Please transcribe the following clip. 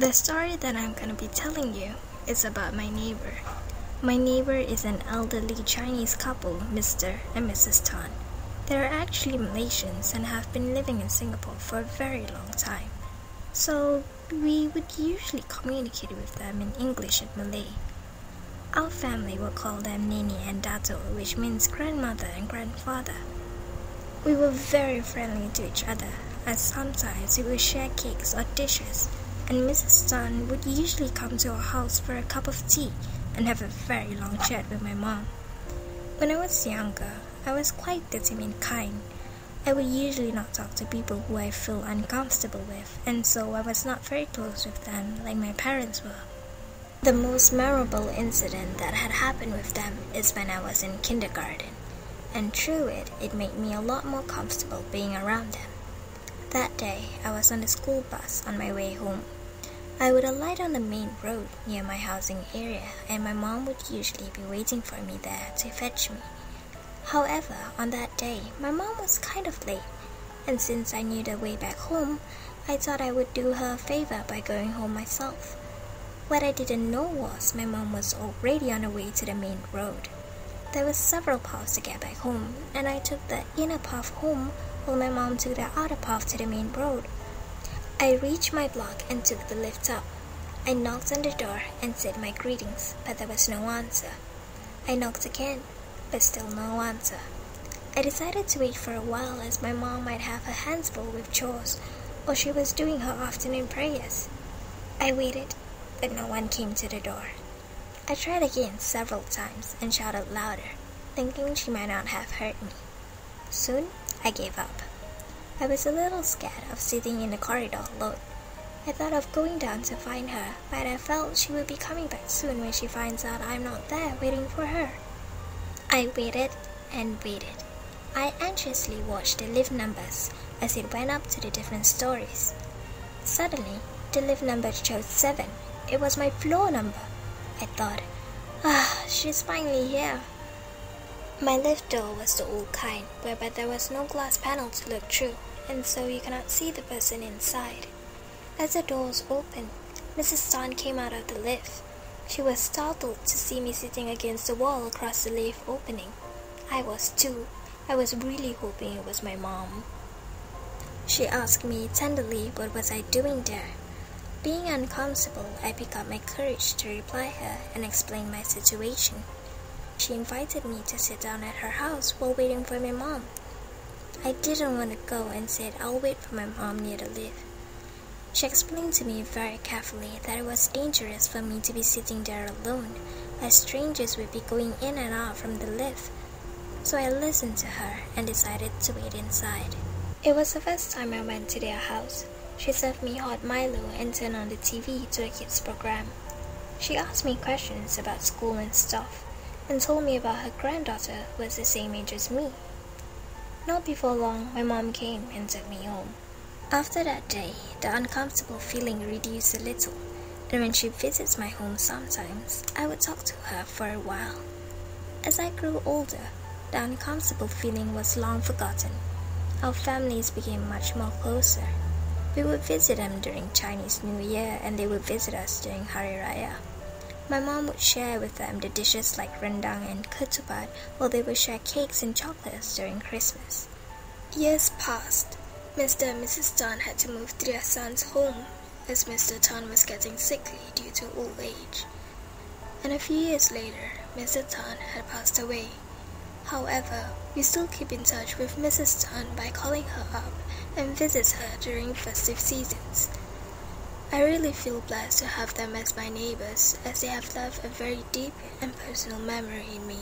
The story that I'm gonna be telling you is about my neighbor. My neighbor is an elderly Chinese couple, Mr. and Mrs. Tan. They are actually Malaysians and have been living in Singapore for a very long time. So we would usually communicate with them in English and Malay. Our family would call them Nini and Dato, which means grandmother and grandfather. We were very friendly to each other, as sometimes we would share cakes or dishes, and Mrs. Tan would usually come to our house for a cup of tea and have a very long chat with my mom. When I was younger, I was quite the timid kind. I would usually not talk to people who I feel uncomfortable with, and so I was not very close with them like my parents were. The most memorable incident that had happened with them is when I was in kindergarten, and through it made me a lot more comfortable being around them. That day, I was on the school bus on my way home. I would alight on the main road near my housing area, and my mom would usually be waiting for me there to fetch me. However, on that day, my mom was kind of late, and since I knew the way back home, I thought I would do her a favor by going home myself. What I didn't know was my mom was already on the way to the main road. There were several paths to get back home, and I took the inner path home while my mom took the outer path to the main road. I reached my block and took the lift up. I knocked on the door and said my greetings, but there was no answer. I knocked again, but still no answer. I decided to wait for a while as my mom might have her hands full with chores, or she was doing her afternoon prayers. I waited, but no one came to the door. I tried again several times and shouted louder, thinking she might not have heard me. Soon, I gave up. I was a little scared of sitting in the corridor alone. I thought of going down to find her, but I felt she would be coming back soon when she finds out I'm not there waiting for her. I waited and waited. I anxiously watched the lift numbers as it went up to the different stories. Suddenly, the lift number showed 7. It was my floor number. I thought, she's finally here. My lift door was the old kind, whereby there was no glass panel to look through, and so you cannot see the person inside. As the doors opened, Mrs. Tan came out of the lift. She was startled to see me sitting against the wall across the lift opening. I was too. I was really hoping it was my mom. She asked me tenderly what was I doing there. Being uncomfortable, I picked up my courage to reply her and explain my situation. She invited me to sit down at her house while waiting for my mom. I didn't want to go and said I'll wait for my mom near the lift. She explained to me very carefully that it was dangerous for me to be sitting there alone, as strangers would be going in and out from the lift. So I listened to her and decided to wait inside. It was the first time I went to their house. She served me hot Milo and turned on the TV to a kids program. She asked me questions about school and stuff, and told me about her granddaughter who was the same age as me. Not before long, my mom came and took me home. After that day, the uncomfortable feeling reduced a little, and when she visits my home sometimes, I would talk to her for a while. As I grew older, the uncomfortable feeling was long forgotten. Our families became much more closer. We would visit them during Chinese New Year, and they would visit us during Hari Raya. My mom would share with them the dishes like rendang and ketupat, while they would share cakes and chocolates during Christmas. Years passed. Mr. and Mrs. Tan had to move to their son's home, as Mr. Tan was getting sickly due to old age. And a few years later, Mr. Tan had passed away. However, we still keep in touch with Mrs. Tan by calling her up and visit her during festive seasons. I really feel blessed to have them as my neighbors, as they have left a very deep and personal memory in me.